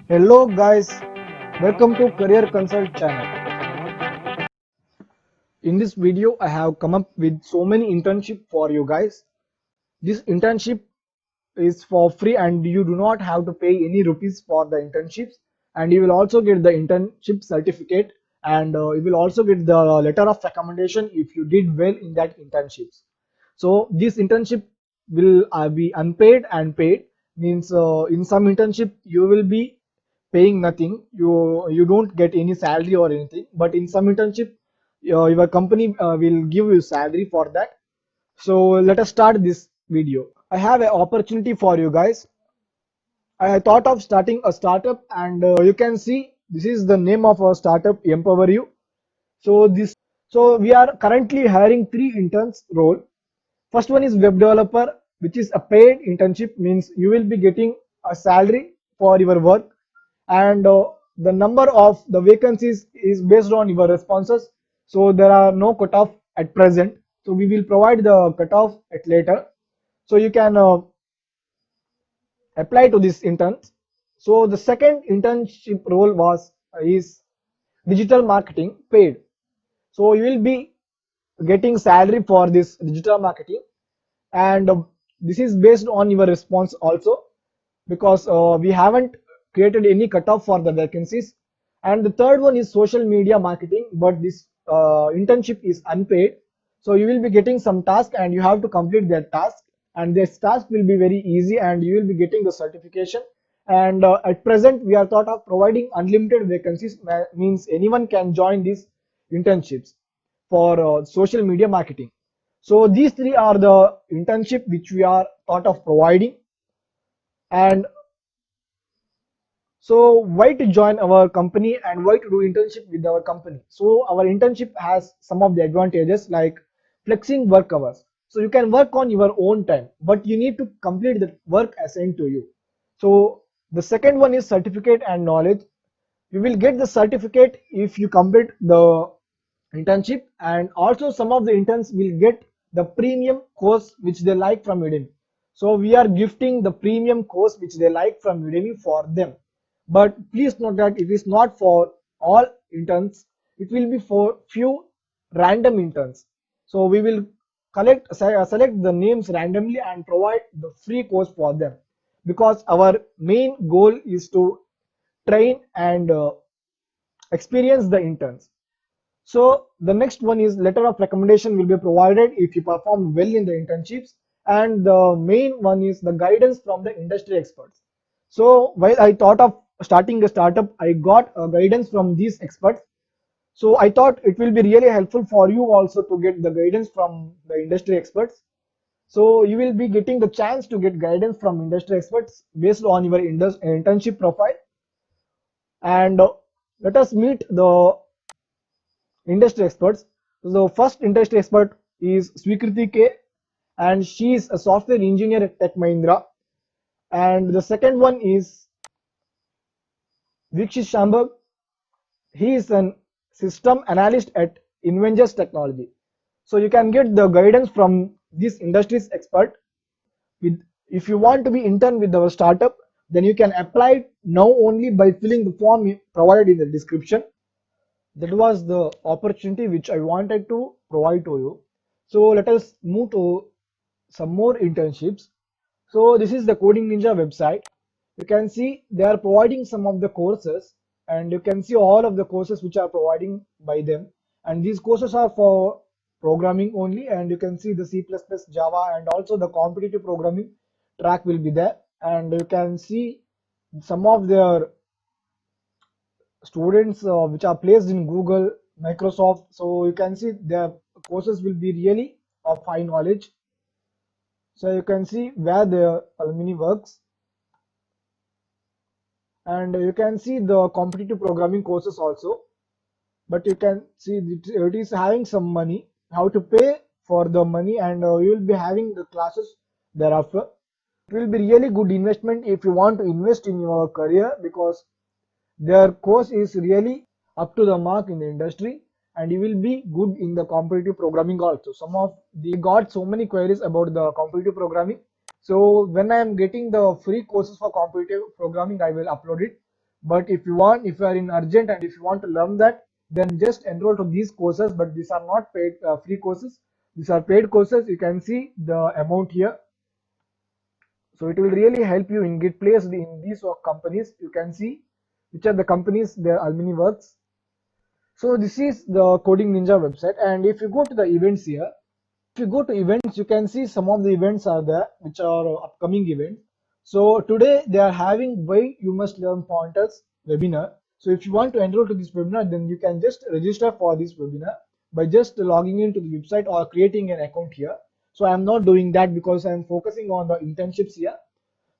Hello guys, welcome to Career Consult channel. In this video I have come up with so many internship for you guys. This internship is for free and you do not have to pay any rupees for the internships, and you will also get the internship certificate, and you will also get the letter of recommendation if you did well in that internships. So this internship will be unpaid and paid, means in some internship you will be paying nothing, you don't get any salary or anything, but in some internship your company will give you salary for that. So let us start this video. I have an opportunity for you guys. I thought of starting a startup, and you can see this is the name of our startup, Empower You. So we are currently hiring three interns role. First one is web developer, which is a paid internship, means you will be getting a salary for your work, and the number of the vacancies is based on your responses. So there are no cutoff at present. So we will provide the cutoff at later. So you can apply to this interns. So the second internship role was is digital marketing paid. So you will be getting salary for this digital marketing, and this is based on your response also, because we haven't created any cutoff for the vacancies. And the third one is social media marketing, but this internship is unpaid. So you will be getting some task and you have to complete that task, and this task will be very easy and you will be getting the certification. And at present we are thought of providing unlimited vacancies, means anyone can join these internships for social media marketing. So these three are the internship which we are thought of providing. And so why to join our company and why to do internship with our company? So our internship has some of the advantages like flexing work hours. So you can work on your own time, but you need to complete the work assigned to you. So the second one is certificate and knowledge. You will get the certificate if you complete the internship, and also some of the interns will get the premium course which they like from Udemy. So we are gifting the premium course which they like from Udemy for them. But please note that it is not for all interns. It will be for few random interns. So we will select the names randomly and provide the free course for them, because our main goal is to train and experience the interns. So the next one is letter of recommendation will be provided if you perform well in the internships, and the main one is the guidance from the industry experts. So while I thought of starting a startup, I got guidance from these experts. So I thought it will be really helpful for you also to get the guidance from the industry experts. So you will be getting the chance to get guidance from industry experts based on your internship profile. And let us meet the industry experts. The first industry expert is Swikriti K, and she is a software engineer at Tech Mahindra. And the second one is Vikshit Shambhag. He is an system analyst at Invengers Technology. So you can get the guidance from this industry's expert. With if you want to be intern with our startup, then you can apply now only by filling the form provided in the description. That was the opportunity which I wanted to provide to you. So let us move to some more internships. So this is the Coding Ninja website. You can see they are providing some of the courses, and you can see all of the courses which are providing by them. And these courses are for programming only, and you can see the C++, Java, and also the competitive programming track will be there. And you can see some of their students which are placed in Google, Microsoft. So you can see their courses will be really of high knowledge. So you can see where the alumni works, and you can see the competitive programming courses also. But you can see it is having some money, how to pay for the money, and you will be having the classes thereafter. It will be really good investment if you want to invest in your career, because their course is really up to the mark in the industry, and you will be good in the competitive programming also. Some of they got so many queries about the competitive programming. So when I am getting the free courses for competitive programming, I will upload it. But if you are in urgent and if you want to learn that, then just enroll to these courses. But these are not paid free courses. These are paid courses. You can see the amount here. So it will really help you in get placed in these companies. You can see which are the companies their alumni works. So this is the Coding Ninja website, and if you go to the events here, if you go to events, you can see some of the events are there, which are upcoming events. So today they are having why you must learn pointers webinar. So if you want to enroll to this webinar, then you can just register for this webinar by just logging into the website or creating an account here. So I am not doing that because I am focusing on the internships here.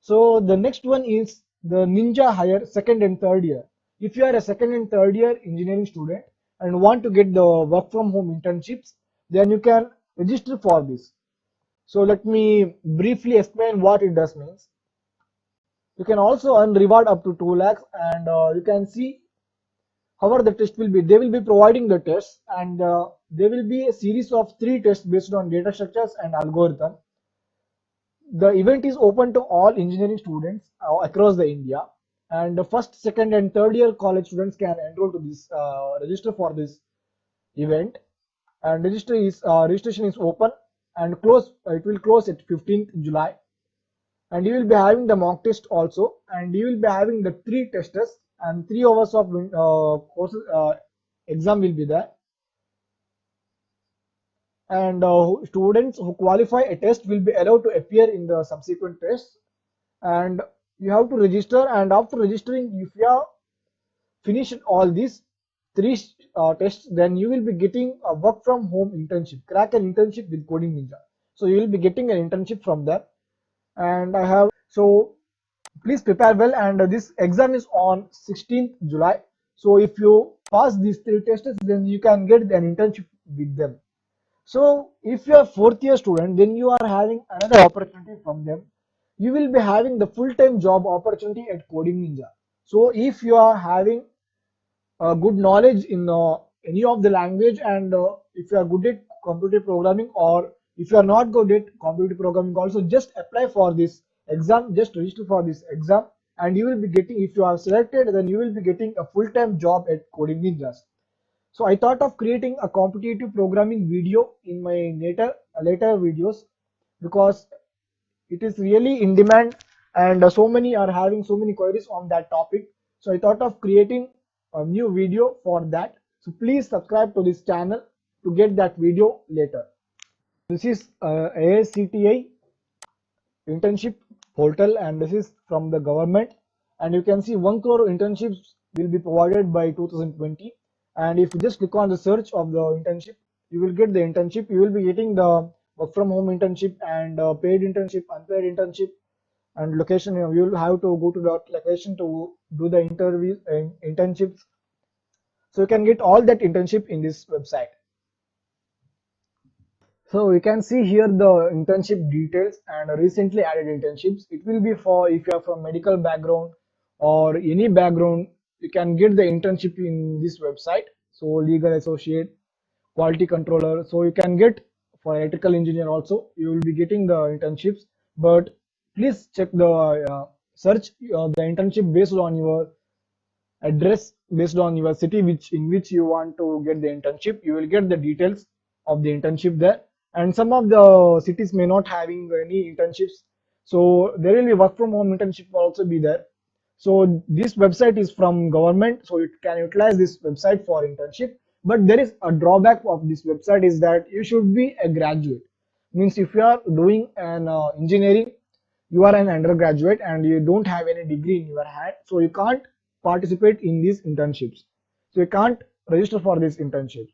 So the next one is the Ninja Hire second and third year. If you are a second and third year engineering student and want to get the work from home internships, then you can register for this. So let me briefly explain what it does means. You can also earn reward up to 2 lakhs, and you can see however the test will be. They will be providing the tests, and there will be a series of 3 tests based on data structures and algorithm. The event is open to all engineering students across the India, and the first, second, and third year college students can enroll to this register for this event. And registration is open and close. It will close at 15th July, and you will be having the mock test also, and you will be having the 3 testers and 3 hours of courses exam will be there. And students who qualify a test will be allowed to appear in the subsequent tests, and you have to register. And after registering, if you have finished all these 3 tests, then you will be getting a work from home internship, crack an internship with Coding Ninja. So you will be getting an internship from there. And I have, so please prepare well, and this exam is on 16th July. So if you pass these 3 tests, then you can get an internship with them. So if you are fourth year student, then you are having another opportunity from them. You will be having the full-time job opportunity at Coding Ninja. So if you are having good knowledge in any of the language, and if you are good at computer programming, or if you are not good at computer programming also, just apply for this exam, just register for this exam, and you will be getting, if you are selected, then you will be getting a full-time job at Coding Ninjas. So I thought of creating a competitive programming video in my later videos, because it is really in demand, and so many are having so many queries on that topic. So I thought of creating a new video for that. So please subscribe to this channel to get that video later. This is AICTI internship portal, and this is from the government, and you can see 1 crore internships will be provided by 2020. And if you just click on the search of the internship, you will get the internship. You will be getting the work from home internship, and paid internship, unpaid internship, and location. You will have to go to the location to do the interviews and internships. So you can get all that internship in this website. So you can see here the internship details and recently added internships. It will be for if you are from medical background or any background, you can get the internship in this website. So legal associate, quality controller. So you can get for electrical engineer also. You will be getting the internships, but please check the search the internship based on your address, based on your city which in which you want to get the internship. You will get the details of the internship there, and some of the cities may not having any internships, so there will be work from home internship will also be there. So this website is from government, so you can utilize this website for internship. But there is a drawback of this website is that you should be a graduate. Means if you are doing an engineering, you are an undergraduate and you don't have any degree in your hand, so you can't participate in these internships. So you can't register for these internships.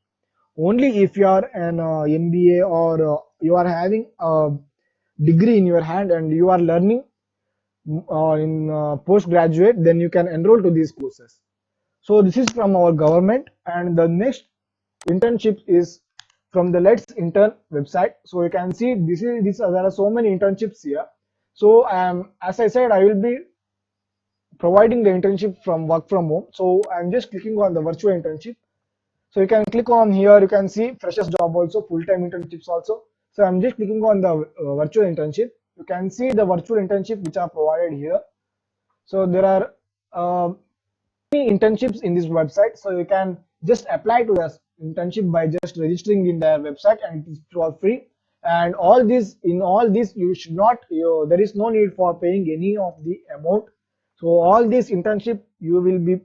Only if you are an MBA, or you are having a degree in your hand and you are learning in postgraduate, then you can enroll to these courses. So this is from our government, and the next internship is from the Let's Intern website. So you can see there are so many internships here. So as I said, I will be providing the internship from work from home. So I'm just clicking on the virtual internship. So you can click on here, you can see freshers job also, full-time internships also. So I'm just clicking on the virtual internship. You can see the virtual internship which are provided here. So there are internships in this website, so you can just apply to the internship by just registering in their website, and it is for free. And all this you should not there is no need for paying any of the amount. So all this internship you will be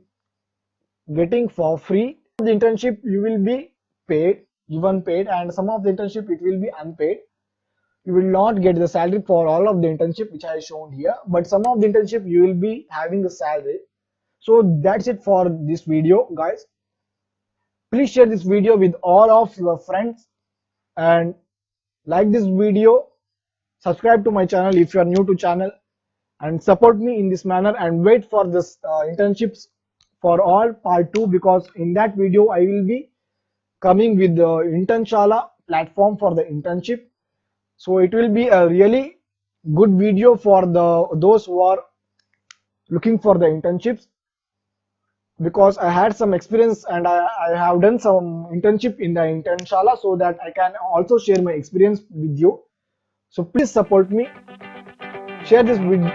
getting for free. The internship you will be given paid, and some of the internship it will be unpaid. You will not get the salary for all of the internship which I shown here, but some of the internship you will be having the salary. So that's it for this video, guys. Please share this video with all of your friends, and like this video, subscribe to my channel if you are new to channel, and support me in this manner, and wait for this internships for all part 2, because in that video I will be coming with the Internshala platform for the internship. So it will be a really good video for those who are looking for the internships, because I had some experience, and I have done some internship in the Internshala, so that I can also share my experience with you. So please support me. Share this video,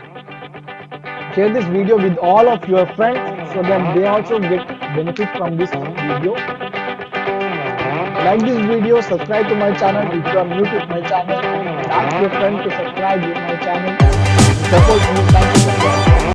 with all of your friends, so that they also get benefit from this video. Like this video, subscribe to my channel if you are new to my channel, and ask your friend to subscribe to my channel. Support me. Thank you so much.